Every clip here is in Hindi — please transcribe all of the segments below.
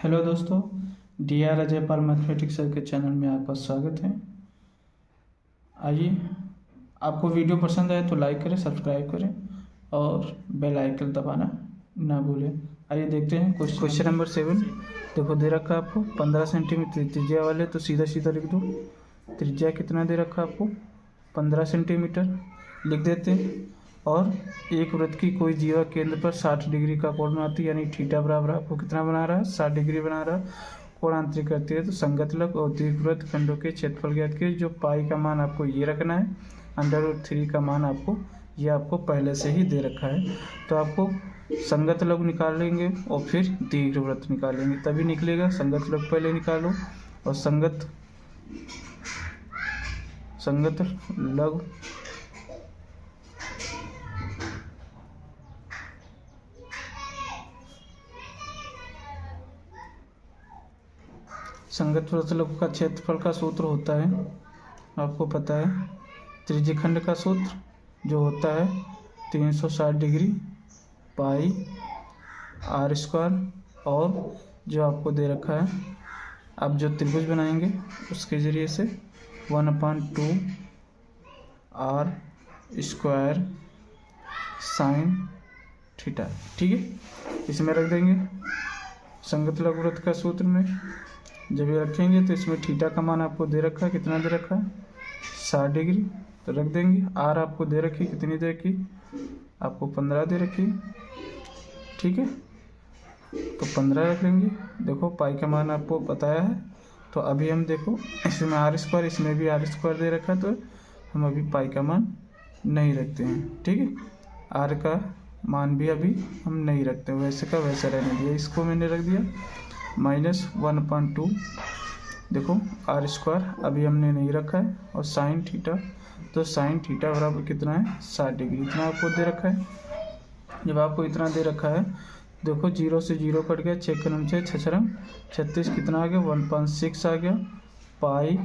हेलो दोस्तों, D R Ajay Pal mathematics sir के चैनल में आपका स्वागत है। आइए, आपको वीडियो पसंद आए तो लाइक करें, सब्सक्राइब करें और बेल आइकन दबाना ना भूलें। आइए देखते हैं क्वेश्चन नंबर 7। देखो दे रखा है आपको 15 सेंटीमीटर त्रिज्या वाले, तो सीधा सीधा लिख दो। त्रिज्या कितना दे रखा है आपको? 15 सेंटीमीटर लिख देते हैं। और एक वृत्त की कोई जीवा केंद्र पर 60 डिग्री का कोण बनाती है, यानी थीटा बराबर आपको कितना बना रहा है? 60 डिग्री बना रहा है। कोणांतरित करती है तो संगत लग और दीर्घवृत्त खंडों के क्षेत्रफल ज्ञात कीजिए। जो पाई का मान आपको ये रखना है, √3 का मान आपको ये आपको पहले से ही दे रखा है। तो आपको संगत लघु निकालेंगे और फिर दीर्घवृत्त निकालेंगे, तभी निकलेगा। संगत लघु पहले निकालो और संगत लघु संगत वृत्त लघु का क्षेत्रफल का सूत्र होता है, आपको पता है, त्रिज्यखंड का सूत्र जो होता है 360 डिग्री पाई r²। और जो आपको दे रखा है, आप जो त्रिभुज बनाएंगे उसके ज़रिए से 1/2 r² साइन थीटा, ठीक है। इसमें रख देंगे संगत लघु वृत्त का सूत्र में। जब ये रखेंगे तो इसमें थीटा का मान आपको दे रखा है, कितना दे रखा है? 60 डिग्री, तो रख देंगे। आर आपको दे रखी, कितनी दे रखी? आपको 15 दे रखी, ठीक है, तो 15 रख लेंगे। देखो पाई का मान आपको बताया है, तो अभी हम देखो इसमें r², इसमें भी r² दे रखा है, तो हम अभी पाई का मान नहीं रखते हैं, ठीक है। आर का मान भी अभी हम नहीं रखते, वैसे का वैसा रहने दिया। इसको मैंने रख दिया -1/2। देखो r² अभी हमने नहीं रखा है, और साइन थीटा, तो साइन थीटा बराबर कितना है? 60 डिग्री, इतना आपको दे रखा है। जब आपको इतना दे रखा है, देखो 0 से 0 कट गया, 6 × 6 = 36, कितना आ गया? 1.6 आ गया। पाई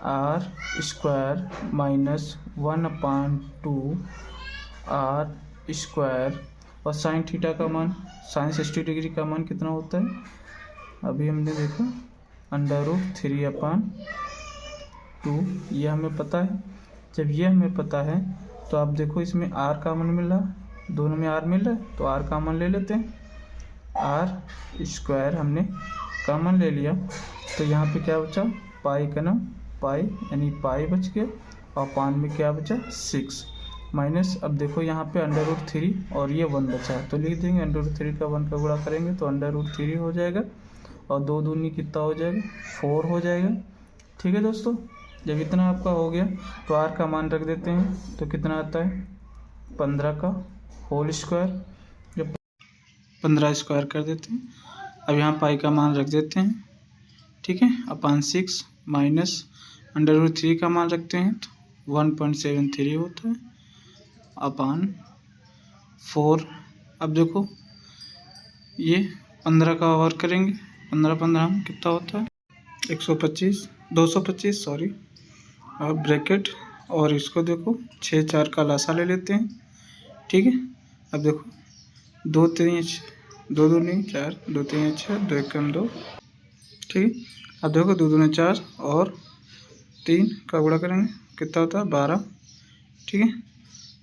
r² -1/2 r²। और साइन थीटा का मान, साइन 60 डिग्री का मान कितना होता है? अभी हमने देखा √3/2, ये हमें पता है। जब ये हमें पता है तो आप देखो इसमें r का मान मिल रहा, दोनों में r मिल रहा है, तो r का मान ले लेते हैं। r² हमने का मान ले लिया, तो यहाँ पे क्या बचा? पाई का नाम पाई, यानी पाई बच गया, और पान में क्या बचा? 6 माइनस। अब देखो यहाँ पे √3 और ये 1 बचा, तो लिख देंगे √3 का 1 का गुणा करेंगे तो √3 हो जाएगा, और 2 दूनी कितना हो जाएगा? 4 हो जाएगा, ठीक है दोस्तों। जब इतना आपका हो गया तो r का मान रख देते हैं, तो कितना आता है? 15 का होल स्क्वायर, जब 15² कर देते हैं। अब यहाँ पाई का मान रख देते हैं, ठीक है, अपान 6 माइनस √3 का मान रखते हैं तो 1.73 होता है, अपान 4। अब देखो ये 15 का ओवर करेंगे, 15 कितना होता है? 225 सॉरी, और ब्रैकेट, और इसको देखो 6 4 का लासा ले लेते हैं, ठीक है। अब देखो 2 3 2 दूनी 4, 2 3 6, 2 1 2, ठीक है। अब देखो 2 दूनी 4 और 3 का गुणा करेंगे, कितना होता है? 12, ठीक है।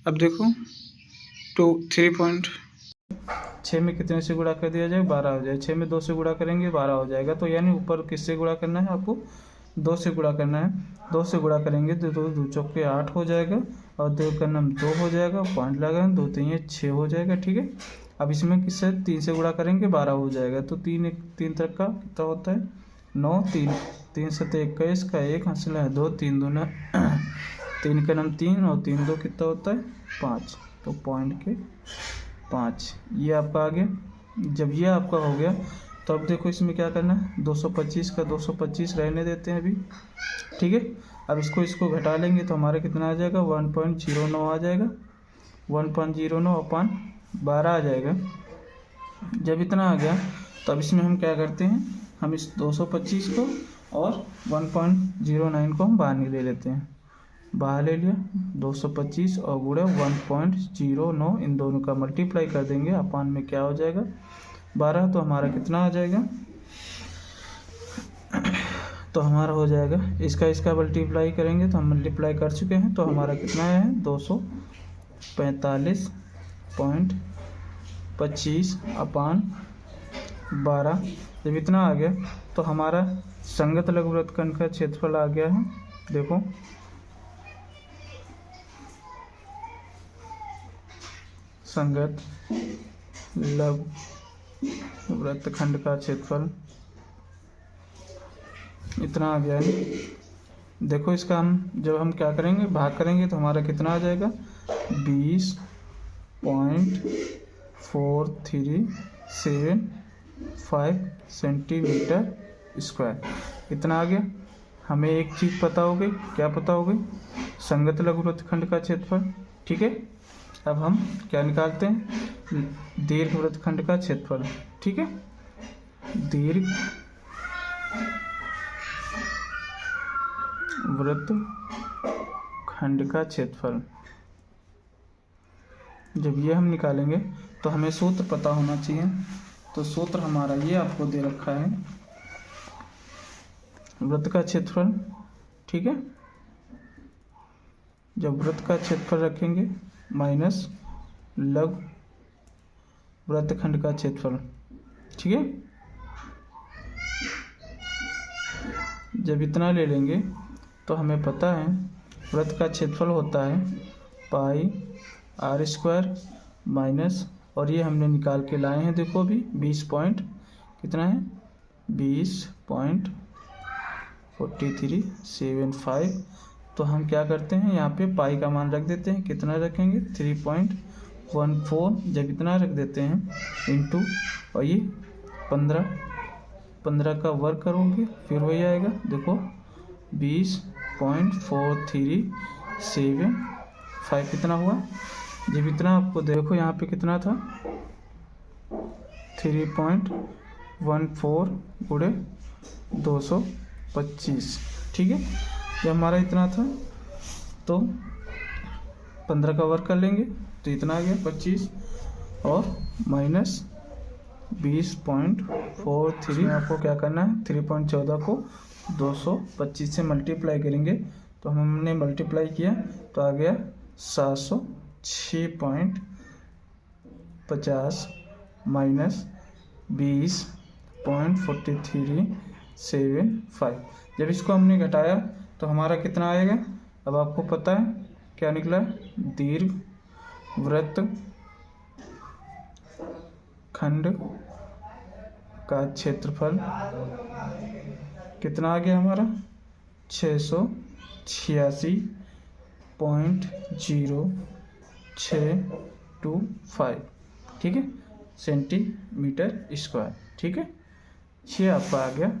अब देखो 3.6 में कितने से गुणा कर दिया जाए? 12 हो जाए। 6 में 2 से गुणा करेंगे 12 हो जाएगा, तो यानी ऊपर किससे गुणा करना है? आपको 2 से गुणा करना है। 2 से गुणा करेंगे तो 2 2 चौके 8 हो जाएगा, और 2 का नाम 2 हो जाएगा, पॉइंट लगा 2 3 6 हो जाएगा, ठीक है। अब इसमें किससे 3 से गुणा करेंगे? 12 हो जाएगा, तो 3 तक का कितना होता है? 9 3 3 7 21 का 1 हासिल है 2, 3 दूना 3 का नाम 3, और 3 2 कितना होता है? 5, तो पॉइंट के 5, ये आपका आ गया। जब ये आपका हो गया तो अब देखो इसमें क्या करना है? 225 का 225 रहने देते हैं अभी, ठीक है। अब इसको घटा लेंगे तो हमारा कितना आ जाएगा? 1.09 आ जाएगा, 1.09 अपान 12 आ जाएगा। जब इतना आ गया तो अब इसमें हम क्या करते हैं? हम इस 225 को और 1.09 को हम बाहर ले लेते हैं, बाहर ले लिया। 225 और गुणे 1.09, इन दोनों का मल्टीप्लाई कर देंगे, अपान में क्या हो जाएगा? 12, तो हमारा कितना आ जाएगा, तो हमारा हो जाएगा इसका मल्टीप्लाई करेंगे, तो हम मल्टीप्लाई कर चुके हैं, तो हमारा कितना है 245.25/12। जब इतना आ गया तो हमारा संगत लघु वृत्तखंड का क्षेत्रफल आ गया है। देखो संगत लघु वृत्तखंड का क्षेत्रफल इतना आ गया है। देखो इसका हम जब हम क्या करेंगे, भाग करेंगे, तो हमारा कितना आ जाएगा 20.4375 सेंटीमीटर स्क्वायर। इतना आ गया। हमें एक चीज़ पता हो गई, क्या पता हो गई, संगत लघु वृत्तखंड का क्षेत्रफल। ठीक है, अब हम क्या निकालते हैं, दीर्घ वृत्तखंड का क्षेत्रफल। ठीक है, दीर्घ वृत्तखंड का क्षेत्रफल जब ये हम निकालेंगे तो हमें सूत्र पता होना चाहिए। तो सूत्र हमारा ये आपको दे रखा है, वृत्त का क्षेत्रफल। ठीक है, जब वृत्त का क्षेत्रफल रखेंगे माइनस लघु वृत्तखंड का क्षेत्रफल। ठीक है, जब इतना ले लेंगे तो हमें पता है वृत्त का क्षेत्रफल होता है πr² माइनस, और ये हमने निकाल के लाए हैं, देखो अभी 20 पॉइंट कितना है 20.4375। तो हम क्या करते हैं, यहाँ पे पाई का मान रख देते हैं, कितना रखेंगे 3.14। जब इतना रख देते हैं इंटू, और ये 15 का वर्ग करोगे फिर वही आएगा। देखो 20.4375 कितना हुआ। जब इतना आपको देखो यहाँ पे कितना था 3.14 गुणे 225। ठीक है, जब हमारा इतना था तो 15 का वर्ग कर लेंगे तो इतना आ गया 25 और माइनस 20.43। आपको क्या करना है 3.14 को 225 से मल्टीप्लाई करेंगे, तो हमने मल्टीप्लाई किया तो आ गया 706.50 माइनस 20.4375। जब इसको हमने घटाया तो हमारा कितना आएगा, अब आपको पता है क्या निकला, दीर्घ वृत्तखंड का क्षेत्रफल कितना आ गया हमारा 686.0625। ठीक है, सेंटीमीटर स्क्वायर। ठीक है, 6 आपका आ गया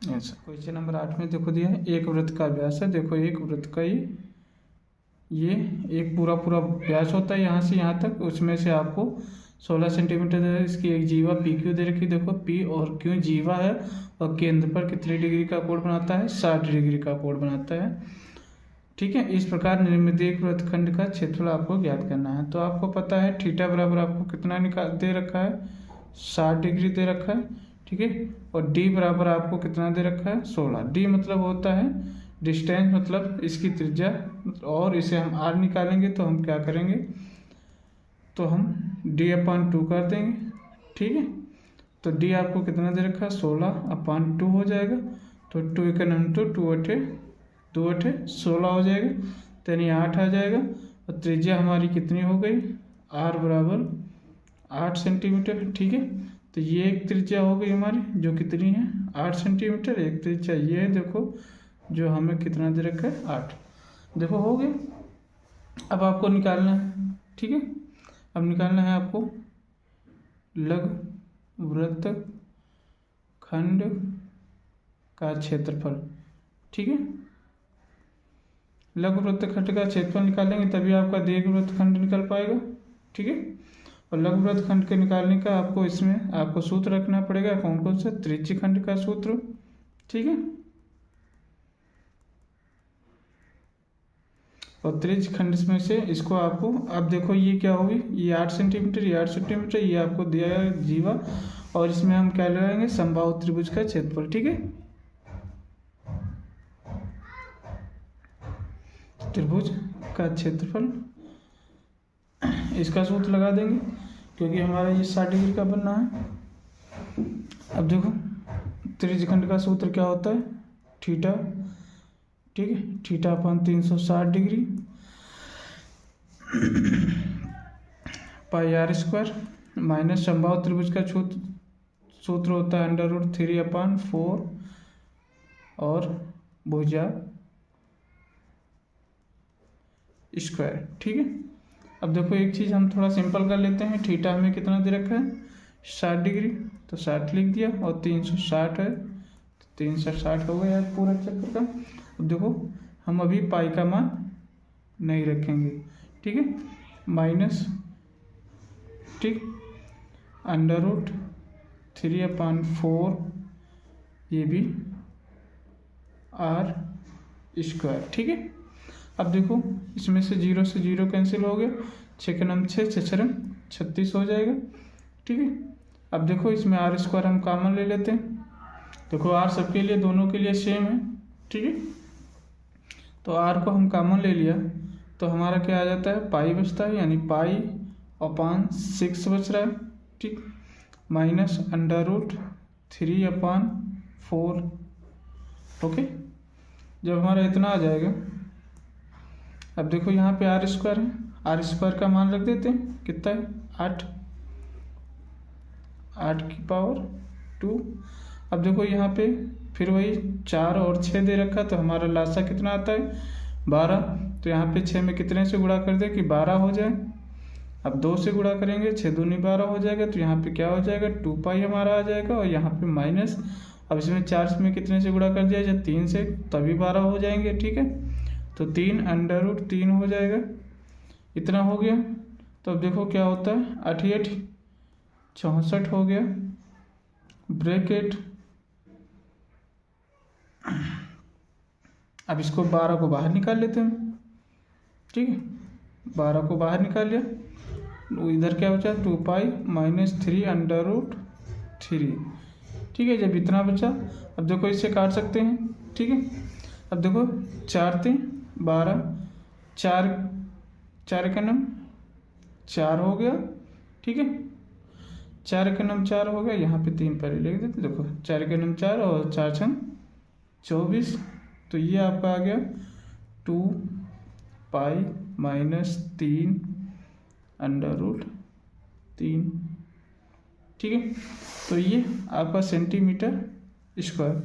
आंसर। क्वेश्चन नंबर 8 में देखो दिया है, एक वृत्त का व्यास है। देखो एक वृत्त का ये एक पूरा व्यास होता है यहाँ से यहाँ तक, उसमें से आपको 16 सेंटीमीटर है। इसकी एक जीवा PQ दे रखी, देखो P और Q जीवा है, और केंद्र पर कितने डिग्री का कोण बनाता है 60 डिग्री का कोण बनाता है। ठीक है, इस प्रकार निर्मित एक वृत्तखंड का क्षेत्रफल आपको ज्ञात करना है। तो आपको पता है थीटा बराबर आपको कितना दे रखा है 60 डिग्री दे रखा है। ठीक है, और D बराबर आपको कितना दे रखा है 16। D मतलब होता है डिस्टेंस, मतलब इसकी त्रिज्या, और इसे हम R निकालेंगे तो हम क्या करेंगे, तो हम D/2 कर देंगे। ठीक है, तो D आपको कितना दे रखा है 16/2 हो जाएगा। तो 2 × 2 8 16 हो जाएगा, तो यानी 8 आ जाएगा। और त्रिज्या हमारी कितनी हो गई, R बराबर 8 सेंटीमीटर। ठीक है, तो ये एक त्रिज्या हो गई हमारी जो कितनी है 8 सेंटीमीटर। एक त्रिज्या ये है देखो जो हमें कितना दे रखा है 8। देखो हो गया। अब आपको निकालना है। ठीक है, अब निकालना है आपको लघु वृत्तखंड का क्षेत्रफल। ठीक है, लघु वृत्तखंड का क्षेत्रफल निकालेंगे तभी आपका दीर्घ वृत्तखंड निकल पाएगा। ठीक है, और लघु वृत्तखंड के निकालने का आपको इसमें आपको सूत्र रखना पड़ेगा, कौन सा, त्रिज्यखंड का सूत्र। ठीक है, और त्रिज्य खंड में से इसको आपको, अब देखो ये क्या होगी, ये 8 सेंटीमीटर, ये 8 सेंटीमीटर, ये आपको दिया है जीवा, और इसमें हम क्या लगाएंगे, समबाहु त्रिभुज का क्षेत्रफल। ठीक है, त्रिभुज का क्षेत्रफल, इसका सूत्र लगा देंगे क्योंकि हमारा ये 60 डिग्री का बनना है। अब देखो त्रिज्यखंड का सूत्र क्या होता है, थीटा। ठीक है, थीटा अपन 360 degree pi r square minus समबाहु त्रिभुज का सूत्र होता है √3/4 और भुजा स्क्वायर। ठीक है, अब देखो एक चीज़ हम थोड़ा सिंपल कर लेते हैं। थीटा हमें कितना दे रखा है, 60 डिग्री, तो 60 लिख दिया, और 360 है तो 360 हो गया पूरा चक्कर का। अब देखो हम अभी पाई का मान नहीं रखेंगे। ठीक है, माइनस, ठीक, √3/4 ये भी आर स्क्वायर। ठीक है, अब देखो इसमें से 0 से 0 कैंसिल हो गया, 6 के नम 6, 6 6 36 हो जाएगा। ठीक है, अब देखो इसमें आर स्क्वायर हम कॉमन ले लेते हैं। देखो आर सबके लिए, दोनों के लिए सेम है। ठीक है, तो आर को हम कॉमन ले लिया तो हमारा क्या आ जाता है, पाई बचता है, यानी पाई/6 बच रहा है। ठीक, माइनस √3/4। ओके, जब हमारा इतना आ जाएगा, अब देखो यहाँ पे आर स्क्वायर है, आर स्क्वायर का मान रख देते हैं, कितना है, 8 की पावर 2। अब देखो यहाँ पे फिर वही 4 और 6 दे रखा, तो हमारा लासा कितना आता है, 12। तो यहाँ पे 6 में कितने से गुणा कर दे कि 12 हो जाए। अब 2 से गुणा करेंगे, 6 दूनी 12 हो जाएगा, तो यहाँ पे क्या हो जाएगा, 2 पाई हमारा आ जाएगा, और यहाँ पे माइनस, अब इसमें 4 में कितने से गुणा कर दिया जाए, 3 से, तभी 12 हो जाएंगे। ठीक है, तो 3 हो जाएगा, इतना हो गया। तो अब देखो क्या होता है, 88 64 हो गया, ब्रैकेट। अब इसको 12 को बाहर निकाल लेते हैं। ठीक है, 12 को बाहर निकाल लिया, इधर क्या बचा, 2 पाई -3 √3। ठीक है, जब इतना बचा, अब देखो इससे काट सकते हैं। ठीक है, अब देखो 4 × 12, 4 का नम 4 हो गया। ठीक है, 4 का नम 4 हो गया, यहाँ पे 3 पहले लिख देते। देखो 4 का नम 4 और 4 × 24, तो ये आपका आ गया 2 पाई -3 √3। ठीक है, तो ये आपका सेंटीमीटर स्क्वायर।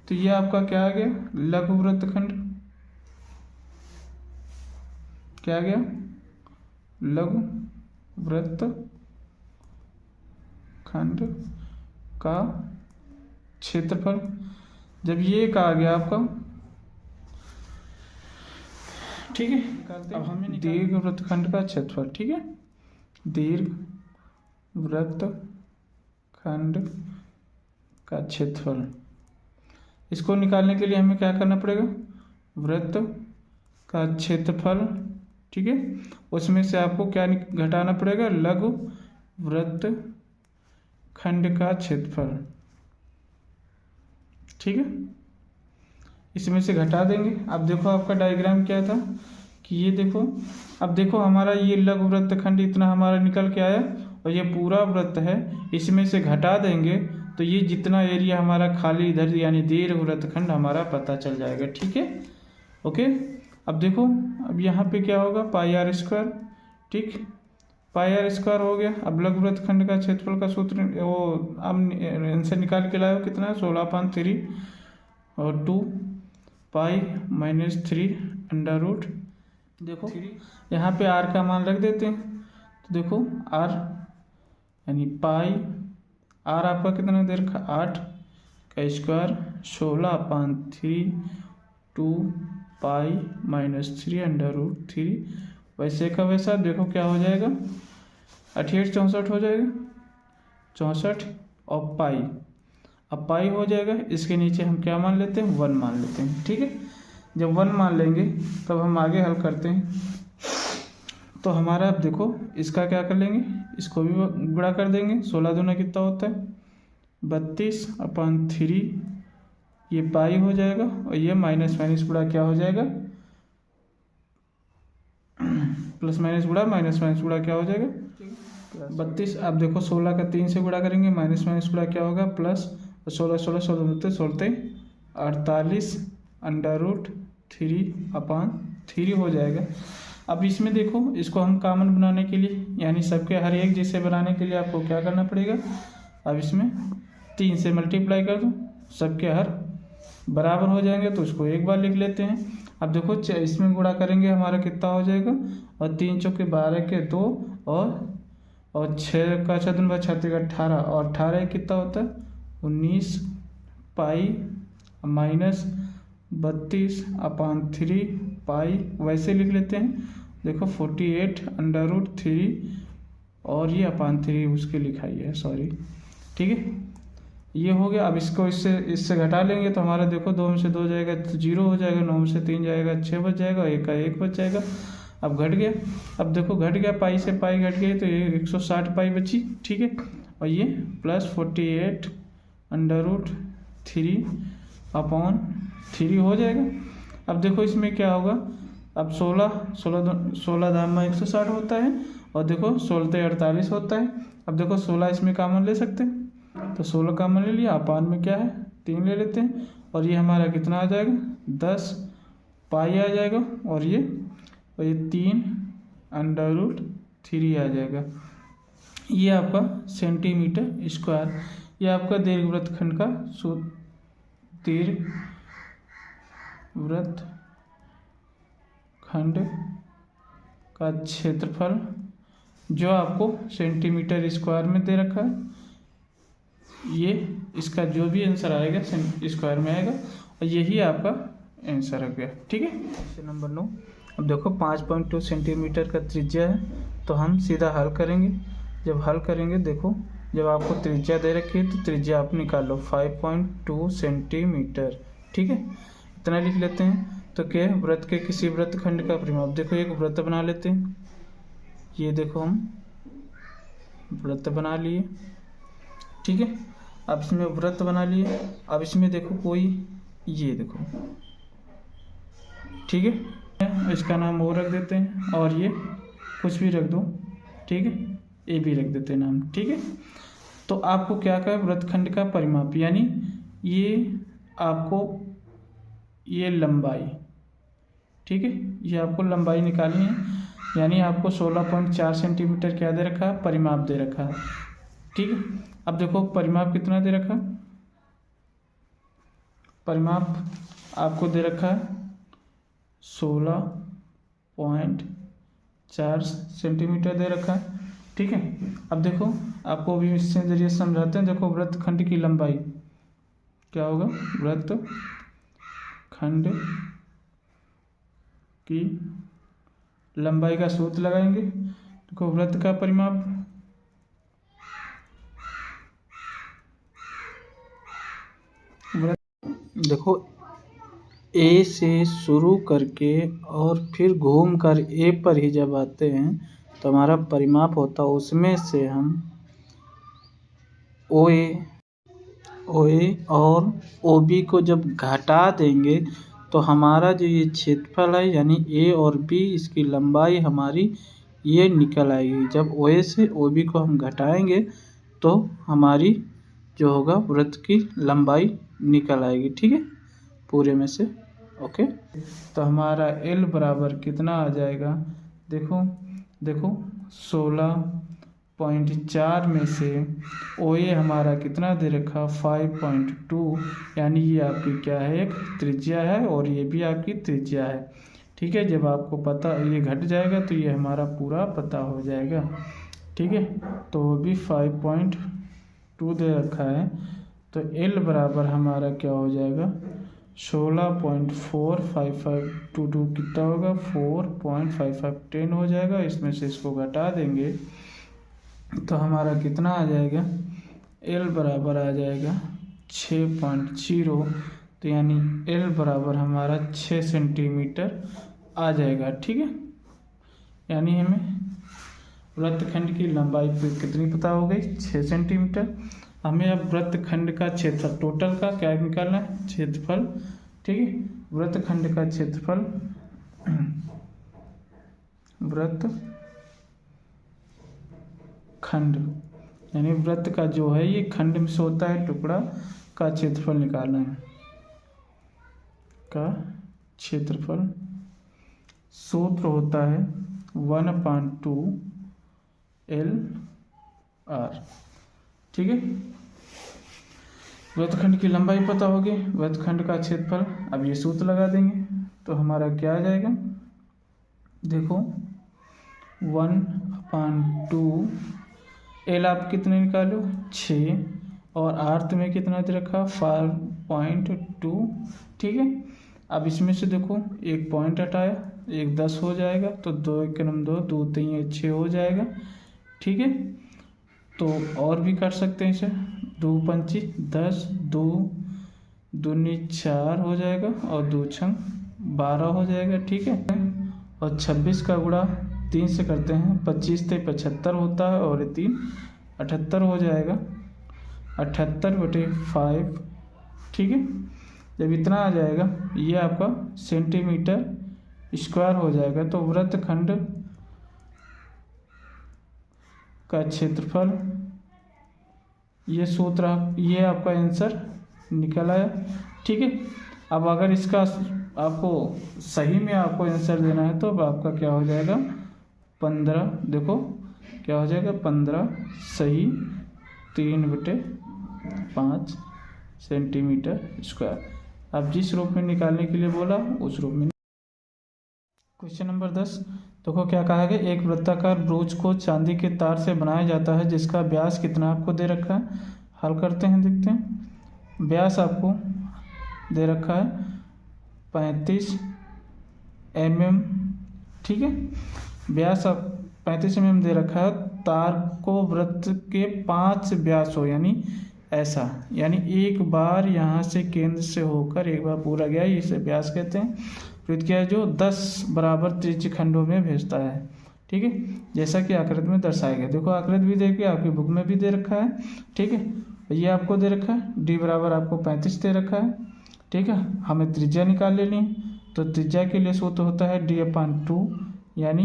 तो ये आपका क्या आ गया, लघु वृत्तखंड। क्या आ गया, लघु वृत्तखंड का क्षेत्रफल। जब ये का आ गया आपका, ठीक है, अब हमें दीर्घ वृत्तखंड का क्षेत्रफल। ठीक है, दीर्घ वृत्तखंड का क्षेत्रफल, इसको निकालने के लिए हमें क्या करना पड़ेगा, वृत्त का क्षेत्रफल। ठीक है, उसमें से आपको क्या घटाना पड़ेगा, लघु वृत्तखंड का क्षेत्रफल। ठीक है, इसमें से घटा देंगे। अब देखो आपका डायग्राम क्या था कि ये देखो, अब देखो हमारा ये लघु वृत्तखंड इतना हमारा निकल के आया, और ये पूरा वृत्त है, इसमें से घटा देंगे तो ये जितना एरिया हमारा खाली इधर, यानी दीर्घ वृत्तखंड हमारा पता चल जाएगा। ठीक है, ओके। अब देखो, अब यहाँ पे क्या होगा, पाई आर स्क्वायर। ठीक, पाई आर स्क्वायर हो गया। अब लघु वृत्तखंड का क्षेत्रफल का सूत्र वो अब आंसर निकाल के लाए, कितना है, 16/3 और 2 पाई -3 √। देखो यहाँ पे आर का मान रख देते हैं, तो देखो आर यानी पाई, आर आपका कितना दे रखा, 8 का स्क्वायर 16/3 2 पाई -3 √3। वैसे का वैसा देखो क्या हो जाएगा, 88 64 हो जाएगा, 64 और पाई। अब पाई हो जाएगा, इसके नीचे हम क्या मान लेते हैं, 1 मान लेते हैं। ठीक है, जब 1 मान लेंगे तब हम आगे हल करते हैं। तो हमारा अब देखो इसका क्या कर लेंगे, इसको भी गुणा कर देंगे। 16 दूना कितना होता है 32/3, ये पाई हो जाएगा और ये माइनस माइनस गुणा क्या हो जाएगा प्लस माइनस गुणा माइनस माइनस गुणा क्या हो जाएगा 32। अब देखो 16 का 3 से गुणा करेंगे, माइनस माइनस गुणा क्या होगा प्लस, 16 16 16 16 48/3/3 हो जाएगा। अब इसमें देखो इसको हम कॉमन बनाने के लिए यानी सबके हर एक जैसे बनाने के लिए आपको क्या करना पड़ेगा, अब इसमें 3 से मल्टीप्लाई कर दो, सबके हर बराबर हो जाएंगे तो उसको एक बार लिख लेते हैं। अब देखो इसमें गुणा करेंगे हमारा कितना हो जाएगा, और 3 चौके 12 के 2 और 6 का 6 दूनी 36 18 और 18 कितना होता है 19 पाई माइनस 32/3 पाई, वैसे लिख लेते हैं। देखो 48/3 और ये /3 उसके लिखाई है, सॉरी, ठीक है, ये हो गया। अब इसको इससे घटा लेंगे तो हमारा देखो 2 में से 2 जाएगा तो 0 हो जाएगा, 9 में से 3 जाएगा 6 बच जाएगा, 1 का 1 बच जाएगा। अब घट गया, अब देखो घट गया, पाई से पाई घट गई तो ये 160 पाई बची, ठीक है, और ये प्लस 48/3/3 हो जाएगा। अब देखो इसमें क्या होगा, अब 16 दाम में 160 होता है और देखो 16 48 होता है। अब देखो 16 इसमें कॉमन ले सकते हैं तो 16 कॉमन ले लिया, अपान में क्या है 3 ले लेते हैं और ये हमारा कितना आ जाएगा 10 पाई आ जाएगा और ये 3/3 आ जाएगा। ये आपका सेंटीमीटर स्क्वायर, ये आपका दीर्घवृत्तखंड का दीर्घवृत्तखंड का क्षेत्रफल जो आपको सेंटीमीटर स्क्वायर में दे रखा है, ये इसका जो भी आंसर आएगा स्क्वायर में आएगा और यही आपका आंसर आ गया, ठीक है। क्वेश्चन नंबर 9, अब देखो 5.2 सेंटीमीटर का त्रिज्या है तो हम सीधा हल करेंगे। जब हल करेंगे देखो जब आपको त्रिज्या दे रखी है तो त्रिज्या आप निकाल लो 5.2 सेंटीमीटर, ठीक है, इतना लिख लेते हैं। तो क्या वृत्त के किसी वृत्तखंड का परिमाप, देखो एक वृत्त बना लेते हैं, ये देखो हम वृत्त बना लिए, ठीक है। अब इसमें वृत्त बना लिए, अब इसमें देखो कोई ये देखो, ठीक है, इसका नाम ओ रख देते हैं और ये कुछ भी रख दो, ठीक है, ए भी रख देते हैं नाम, ठीक है। तो आपको क्या कहा वृत्तखंड का परिमाप, यानी ये आपको ये लंबाई, ठीक है, ये आपको लंबाई निकालनी है, यानी आपको 16.4 सेंटीमीटर क्या दे रखा है परिमाप दे रखा है, ठीक है। अब देखो परिमाप कितना दे रखा, परिमाप आपको दे रखा है 16.4 सेंटीमीटर दे रखा है, ठीक है। अब देखो आपको भी इससे जरिए समझाते हैं, देखो वृत्तखंड की लंबाई क्या होगा, वृत्तखंड की लंबाई का सूत्र लगाएंगे। देखो वृत्त का परिमाप देखो ए से शुरू करके और फिर घूम कर ए पर ही जब आते हैं तो हमारा परिमाप होता है, उसमें से हम ओ ए और ओ बी को जब घटा देंगे तो हमारा जो ये क्षेत्रफल है यानी ए और बी इसकी लंबाई हमारी ये निकल आएगी। जब ओ ए से ओ बी को हम घटाएंगे तो हमारी जो होगा वृत्त की लंबाई निकल आएगी, ठीक है, पूरे में से, ओके। तो हमारा एल बराबर कितना आ जाएगा, देखो 16.4 में से ओ ए हमारा कितना दे रखा 5.2, यानी ये आपकी क्या है एक त्रिज्या है और ये भी आपकी त्रिज्या है, ठीक है। जब आपको पता ये घट जाएगा तो ये हमारा पूरा पता हो जाएगा, ठीक है। तो वो भी 5.2 दे रखा है तो एल बराबर हमारा क्या हो जाएगा 16.45522 कितना होगा 4.5510 हो जाएगा। इसमें से इसको घटा देंगे तो हमारा कितना आ जाएगा एल बराबर आ जाएगा 6.0। तो तो यानी एल बराबर हमारा 6 सेंटीमीटर आ जाएगा। ठीक है, यानी हमें वृत्तखंड की लंबाई कितनी पता हो गई, 6 सेंटीमीटर। हमें अब वृत्तखंड का क्षेत्रफल, टोटल का क्या निकालना है, क्षेत्रफल। ठीक है, वृत्तखंड का क्षेत्रफल, वृत्तखंड यानी वृत्त का जो है ये खंड में से होता है टुकड़ा, का क्षेत्रफल निकालना है, का क्षेत्रफल। सूत्र होता है 1/2 LR। ठीक है, वृत्तखंड की लंबाई पता होगी, वृत्तखंड का क्षेत्रफल। अब ये सूत्र लगा देंगे तो हमारा क्या आ जाएगा, देखो 1/2 L आप कितने निकालो, 6, और R तुम्हें कितना दे रखा, 5.2। ठीक है, अब इसमें से देखो एक पॉइंट हटाया, एक 10 हो जाएगा, तो 2 1 2, 2 3 6 हो जाएगा। ठीक है, तो और भी कर सकते हैं इसे, 2 5 10, 2 दूनी 4 हो जाएगा, और 2 6 12 हो जाएगा। ठीक है, और 26 का गुणा 3 से करते हैं, 25 से 75 होता है, और 3 78 हो जाएगा, 78/5। ठीक है, जब इतना आ जाएगा ये आपका सेंटीमीटर स्क्वायर हो जाएगा। तो वृत्तखंड का क्षेत्रफल, ये सूत्र, ये आपका आंसर निकल आया। ठीक है, अब अगर इसका आपको सही में आपको आंसर देना है तो अब आपका क्या हो जाएगा, 15, देखो क्या हो जाएगा, 15 सही 3/5 सेंटीमीटर स्क्वायर। अब जिस रूप में निकालने के लिए बोला उस रूप में। क्वेश्चन नंबर 10, देखो क्या कहा है, एक वृत्ताकार ब्रोच को चांदी के तार से बनाया जाता है जिसका व्यास कितना आपको दे रखा है। हल करते हैं, देखते हैं। व्यास आपको दे रखा है 35 mm। ठीक है, व्यास आप 35 mm दे रखा है। तार को वृत्त के 5 व्यास हो, यानी ऐसा, यानी एक बार यहाँ से केंद्र से होकर एक बार पूरा गया, इसे व्यास कहते हैं। वृत्त क्या है, जो 10 बराबर त्रिज्य खंडों में भेजता है। ठीक है, जैसा कि आकृति में दर्शाया गया। देखो आकृति भी देखिए, आपकी बुक में भी दे रखा है। ठीक है, ये आपको दे रखा है, d बराबर आपको 35 दे रखा है। ठीक है, हमें त्रिज्या निकाल लेनी है, तो त्रिज्या के लिए सूत्र होता है d/2, यानी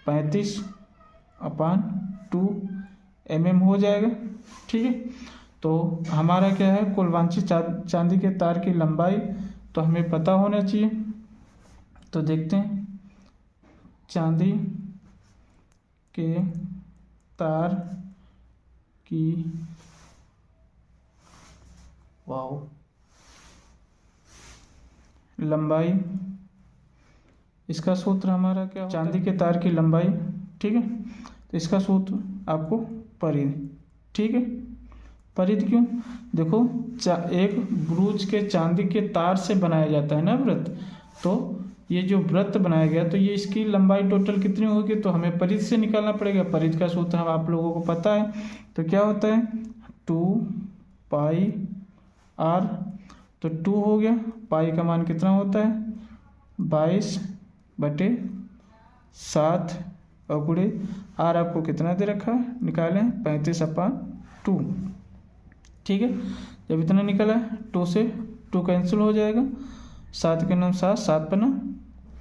35/2 mm हो जाएगा। ठीक है, तो हमारा क्या है, कुल वांछित चांदी के तार की लंबाई तो हमें पता होना चाहिए। तो देखते हैं, चांदी के तार की लंबाई, इसका सूत्र हमारा क्या, चांदी के तार की लंबाई। ठीक है, तो इसका सूत्र आपको परिधि। ठीक है, परिधि क्यों, देखो एक ब्रूच के चांदी के तार से बनाया जाता है ना वृत्त, तो ये जो वृत्त बनाया गया तो ये इसकी लंबाई टोटल कितनी होगी, तो हमें परिधि से निकालना पड़ेगा। परिधि का सूत्र हम आप लोगों को पता है, तो क्या होता है 2πr। तो 2 हो गया, पाई का मान कितना होता है 22/7, और गुणे r आपको कितना दे रखा है, निकालें 35/2। ठीक है, जब इतना निकला 2 से 2 कैंसिल हो जाएगा, 7 के नाम 7, 7 पन्ना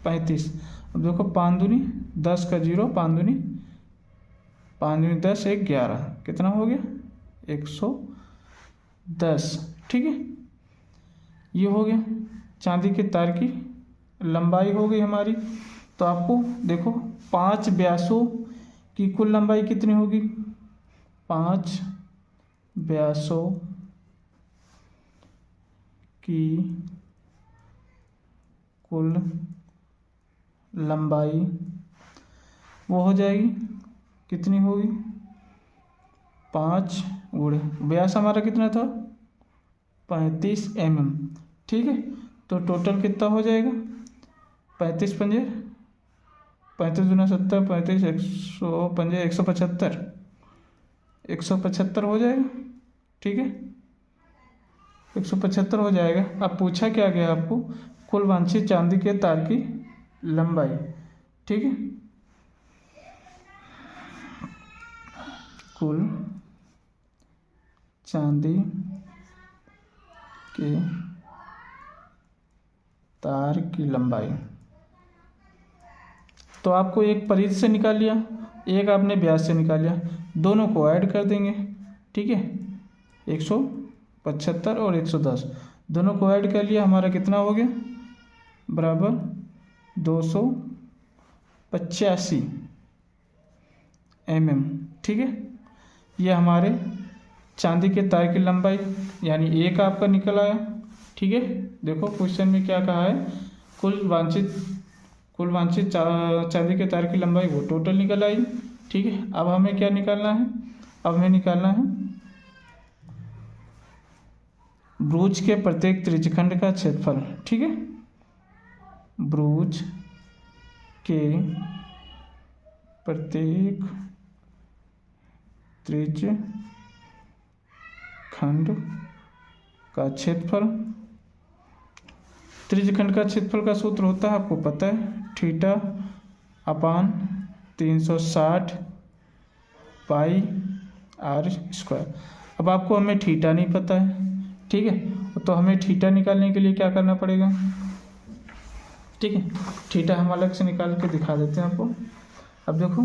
35। अब देखो 5 दूनी 10 का 0, 5 दूनी 10, 1 11, कितना हो गया 110। ठीक है, ये हो गया चांदी के तार की लंबाई हो गई हमारी। तो आपको देखो 5 व्यासों की कुल लंबाई कितनी होगी, 5 व्यासों की कुल लंबाई वो हो जाएगी, कितनी होगी 5 गुणे व्यास हमारा कितना था 35 mm। ठीक है, तो टोटल कितना हो जाएगा 35 पंजे 35 दूना 70, 35 100 पंजे 175 हो जाएगा। ठीक है, 175 हो जाएगा। अब पूछा क्या गया आपको, कुल वांछित चांदी के तार की लंबाई, ठीक है। कुल चांदी के तार की लंबाई, तो आपको एक परिधि से निकाल लिया, एक आपने व्यास से निकाल लिया, दोनों को ऐड कर देंगे, ठीक है। 175 और 110 दोनों को ऐड कर लिया, हमारा कितना हो गया, बराबर 285 mm, ठीक है। ये हमारे चांदी के तार की लंबाई यानी एक आपका निकल आया, ठीक है। देखो क्वेश्चन में क्या कहा है, कुल वांछित चांदी के तार की लंबाई वो टोटल निकल आई, ठीक है। अब हमें क्या निकालना है, अब हमें निकालना है ब्रूज के प्रत्येक त्रिज्यखंड का क्षेत्रफल, ठीक है। ब्रूज के प्रत्येक त्रिज्यखंड का क्षेत्रफल, त्रिज्यखंड का क्षेत्रफल का सूत्र होता है आपको पता है, थीटा अपान 360 पाई आर स्क्वायर। अब आपको हमें थीटा नहीं पता है, ठीक है, तो हमें थीटा निकालने के लिए क्या करना पड़ेगा, ठीक है। थीटा हम अलग से निकाल के दिखा देते हैं आपको। अब देखो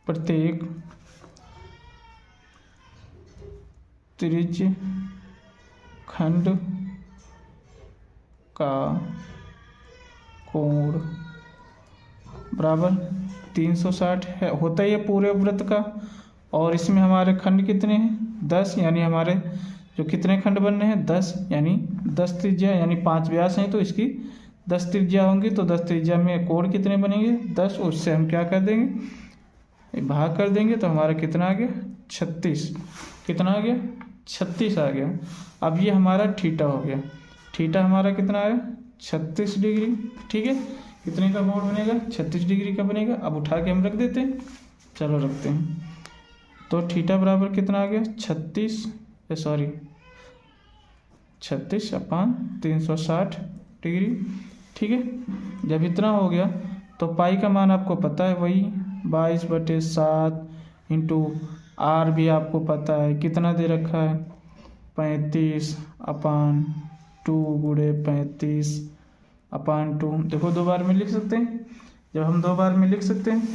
प्रत्येक त्रिज्यखंड का कोण बराबर 360 है, होता ही है पूरे वृत्त का, और इसमें हमारे खंड कितने हैं 10, यानी हमारे जो कितने खंड बनने हैं 10, यानी 10 त्रिज्या यानी 5 व्यास हैं, तो इसकी 10 त्रिज्या होंगी, तो 10 त्रिज्या में कोण कितने बनेंगे 10, उससे हम क्या कर देंगे भाग कर देंगे, तो हमारा कितना आ गया 36, कितना आ गया 36 आ गया। अब ये हमारा थीटा हो गया, थीटा हमारा कितना आया 36 डिग्री, ठीक है। कितने का कोण बनेगा 36 डिग्री का बनेगा। अब उठा के हम रख देते हैं, चलो रखते हैं, तो थीटा बराबर कितना आ गया 36 अपान 360 डिग्री, ठीक है। जब इतना हो गया तो पाई का मान आपको पता है, वही 22/7 इंटू आर भी आपको पता है कितना दे रखा है 35/2 गुणे 35/2। देखो 2 बार में लिख सकते हैं, जब हम 2 बार में लिख सकते हैं,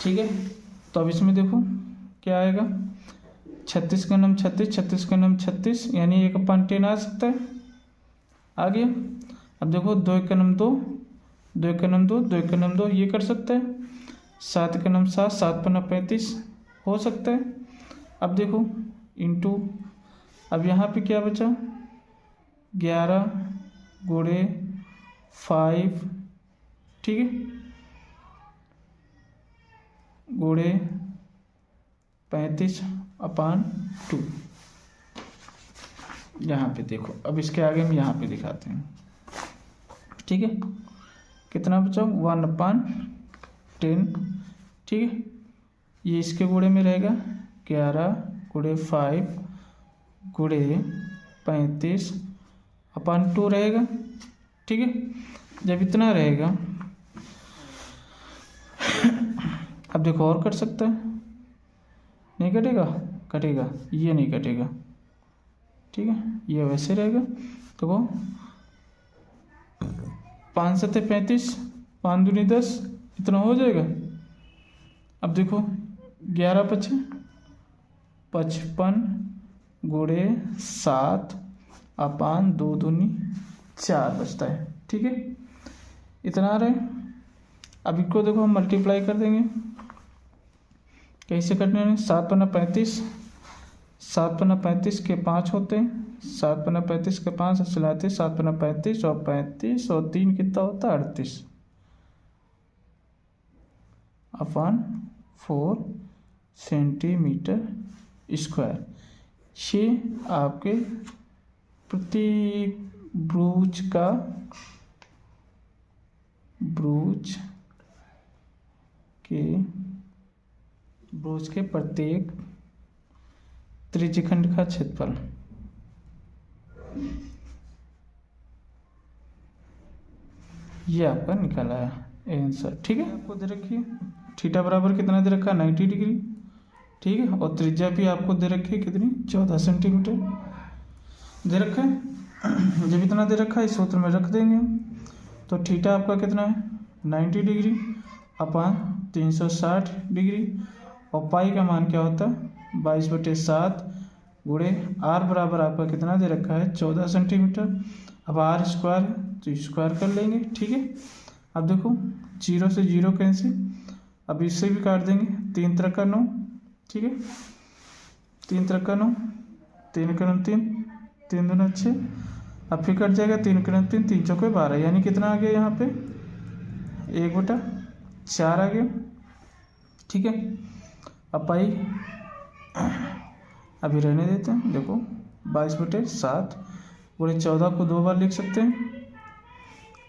ठीक है। तो अब इसमें देखो क्या आएगा, 36 का नाम 36, 36 का नाम 36, यानी 1/10 आ सकता है, आ गया। अब देखो 2 का नाम 2, 2 का नाम 2, 2 का नाम 2, ये कर सकता है। 7 का नाम 7, 7×35 हो सकता है। अब देखो इंटू, अब यहाँ पे क्या बचा 11 गुणे 5, ठीक है, गुणे 35/2। यहाँ पे देखो, अब इसके आगे हम यहाँ पे दिखाते हैं, ठीक है। कितना बचा 1/10, ठीक है। ये इसके गुणे में रहेगा 11 गुणे 5 गुणे 35/2 रहेगा, ठीक है। जब इतना रहेगा, अब देखो और कट सकता है, नहीं कटेगा, कटेगा, ये नहीं कटेगा, ठीक है, ये वैसे रहेगा। तो वो 5 × 7 = 35, 5 दूनी 10, इतना हो जाएगा। अब देखो 11 × 5 = 55 गुणे 7/2 दूनी 4 बचता है, ठीक है, इतना आ रहा है। अब इसको देखो हम मल्टीप्लाई कर देंगे, कैसे करने हैं, 7×35, 7×35 के 5 होते हैं, 7×35 के 5 चलाते, 7×35 और 35 और 3 कितना होता है 38/4 सेंटीमीटर स्क्वायर। ये आपके प्रति ब्रूज कि भुज के प्रत्येक त्रिज्यखंड का क्षेत्रफल ये आपका निकल आया आंसर। ठीक है, आपको दे रखी है थीटा बराबर कितना दे रखा है 90 डिग्री। ठीक है, और त्रिज्या भी आपको दे रखी है कितनी 14 सेंटीमीटर दे रखा है। जब इतना दे रखा है इस सूत्र में रख देंगे हम। तो थीटा आपका कितना है 90 डिग्री अपान 360 डिग्री, और पाई का मान क्या होता है 22/7 गुणे आर बराबर आपका कितना दे रखा है 14 सेंटीमीटर। अब आर स्क्वायर तो स्क्वायर कर लेंगे। ठीक है, अब देखो 0 से 0 कैंसिल, अब इससे भी काट देंगे 3 त्रिक 9। ठीक है, 3 त्रिक 9, 3 × 3, 3 दूना 6, अब फिर कट जाएगा 3 × 3, 3 चौके 12, यानी कितना आ गया यहाँ पे 1/4 आ गया। ठीक है, अब पाई अभी रहने देते हैं। देखो 22/7 गुणे 14 को 2 बार लिख सकते हैं,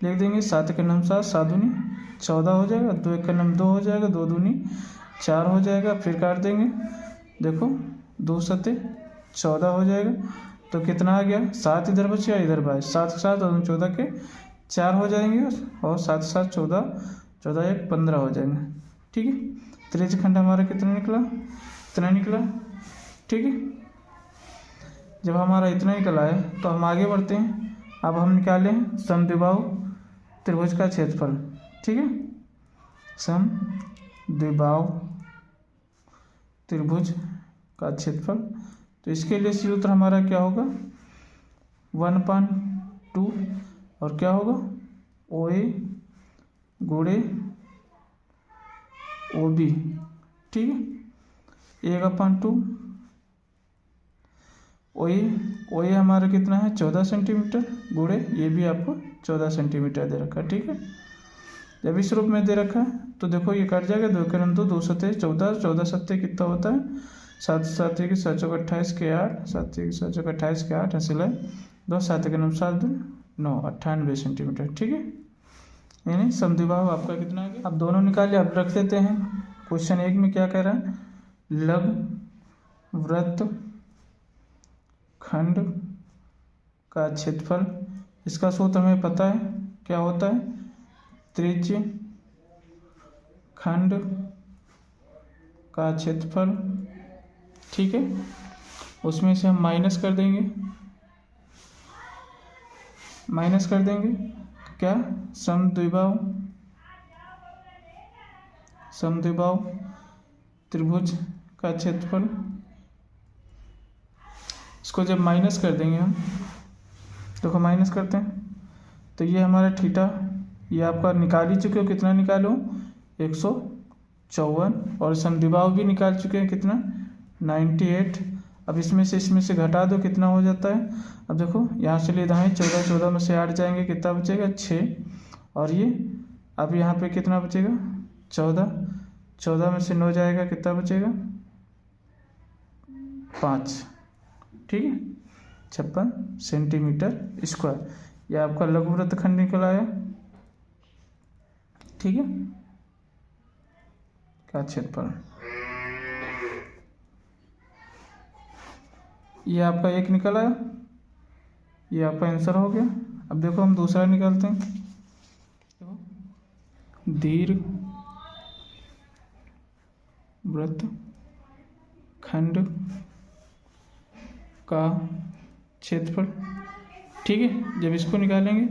लिख देंगे 7 × 9 7, 7 दूनी 14 हो जाएगा, 2 × 9 2 हो जाएगा, 2 दूनी 4 हो जाएगा, फिर काट देंगे। देखो 2 7 14 हो जाएगा, तो कितना आ गया 7 इधर बच गया, इधर बाय 7 के 7 और 14 के 4 हो जाएंगे, और 7 7 14, 14 1 15 हो जाएंगे। ठीक है, त्रिज्यखंड हमारा कितना निकला, इतना निकला। ठीक है, जब हमारा इतना निकला है तो हम आगे बढ़ते हैं। अब हम निकालें समद्विबाहु त्रिभुज का क्षेत्रफल। ठीक है, समद्विबाहु त्रिभुज का क्षेत्रफल, तो इसके लिए सूत्र हमारा क्या होगा 1/2, और क्या होगा OA गुणे OB। ठीक है, 1/2 OA हमारा कितना है 14 सेंटीमीटर गुणे ये भी आपको 14 सेंटीमीटर दे रखा है। ठीक है, जब इस रूप में दे रखा है तो देखो ये कट जाएगा, 2 × 2 2 7 14, 14 7 कितना होता है 7 7 1 7 चौक 28 के 8, 7 1 7 चौक 28 के 8 हासिल है 2, 7 × 9 7 9 98 सेंटीमीटर। ठीक है, यानी समद्विबाहु आपका कितना है। अब दोनों निकाले, अब रख देते हैं। क्वेश्चन 1 में क्या कह रहा है, लघु वृत्त खंड का क्षेत्रफल, इसका सूत्र हमें पता है क्या होता है त्रिज्य खंड का क्षेत्रफल। ठीक है, उसमें से हम माइनस कर देंगे, क्या समद्विबाहु त्रिभुज का क्षेत्रफल। इसको जब माइनस कर देंगे हम, देखो माइनस करते हैं तो ये हमारा थीटा, ये आपका निकाल ही चुके हो, कितना निकालो 154, और समद्विबाहु भी निकाल चुके हैं कितना 98। अब इसमें से घटा दो, कितना हो जाता है। अब देखो यहाँ से ले दाएं 14, 14 में से 8 जाएंगे, कितना बचेगा 6, और ये अब यहाँ पे कितना बचेगा 14, 14 में से 9 जाएगा, कितना बचेगा 5। ठीक है, 56 सेंटीमीटर स्क्वायर, यह आपका लघु वृत्तखंड निकल आया। ठीक है, का क्षेत्रफल ये आपका 1 निकल आया, ये आपका आंसर हो गया। अब देखो हम दूसरा निकालते हैं, दीर्घ वृत्त खंड का क्षेत्रफल। ठीक है, जब इसको निकालेंगे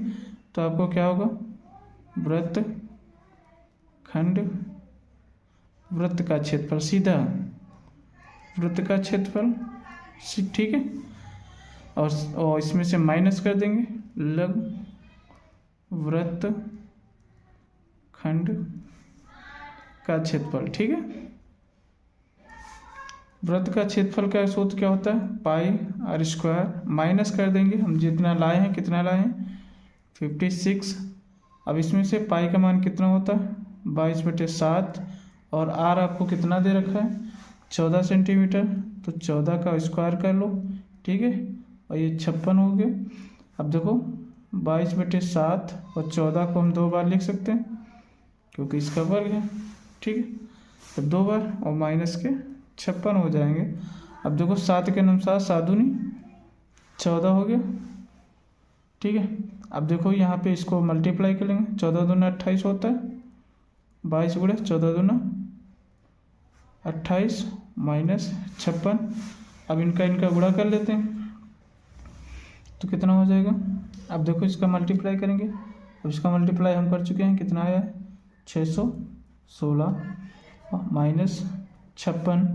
तो आपको क्या होगा वृत्त खंड, वृत्त का क्षेत्रफल, सीधा वृत्त का क्षेत्रफल। ठीक है, और इसमें से माइनस कर देंगे लघु वृत्त खंड का क्षेत्रफल। ठीक है, वृत्त का क्षेत्रफल का सूत्र क्या होता है πr², माइनस कर देंगे हम जितना लाए हैं, कितना लाए हैं 56। अब इसमें से पाई का मान कितना होता है 22/7, और आर आपको कितना दे रखा है 14 सेंटीमीटर, तो 14 का स्क्वायर कर लो। ठीक है, और ये 56 हो गए। अब देखो 22/7 और 14 को हम 2 बार लिख सकते हैं क्योंकि इसका वर्ग है। ठीक है। तो 2 बार और माइनस के 56 हो जाएंगे। अब देखो 7 के अनुसार 7 दूनी 14 हो गया, ठीक है। अब देखो यहाँ पे इसको मल्टीप्लाई करेंगे, 14 दूना 28 होता है, 22 गुणे 14 दूना 28 माइनस 56। अब इनका गुणा कर लेते हैं तो कितना हो जाएगा। अब देखो इसका मल्टीप्लाई करेंगे, अब इसका मल्टीप्लाई हम कर चुके हैं, कितना आया है 616 माइनस 56।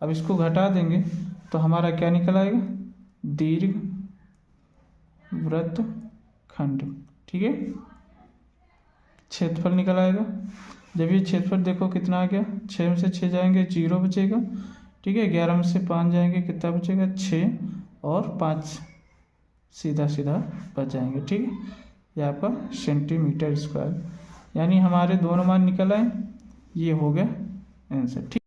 अब इसको घटा देंगे तो हमारा क्या निकल आएगा, दीर्घ वृत्त खंड, ठीक है। क्षेत्रफल निकल आएगा। जब ये क्षेत्रफल देखो कितना आ गया, 6 में से 6 जाएंगे 0 बचेगा, ठीक है। 11 में से 5 जाएंगे कितना बचेगा 6 और 5 सीधा सीधा बच जाएंगे, ठीक है। ये आपका सेंटीमीटर स्क्वायर, यानी हमारे दोनों मान निकल आए। ये हो गया आंसर, ठीक।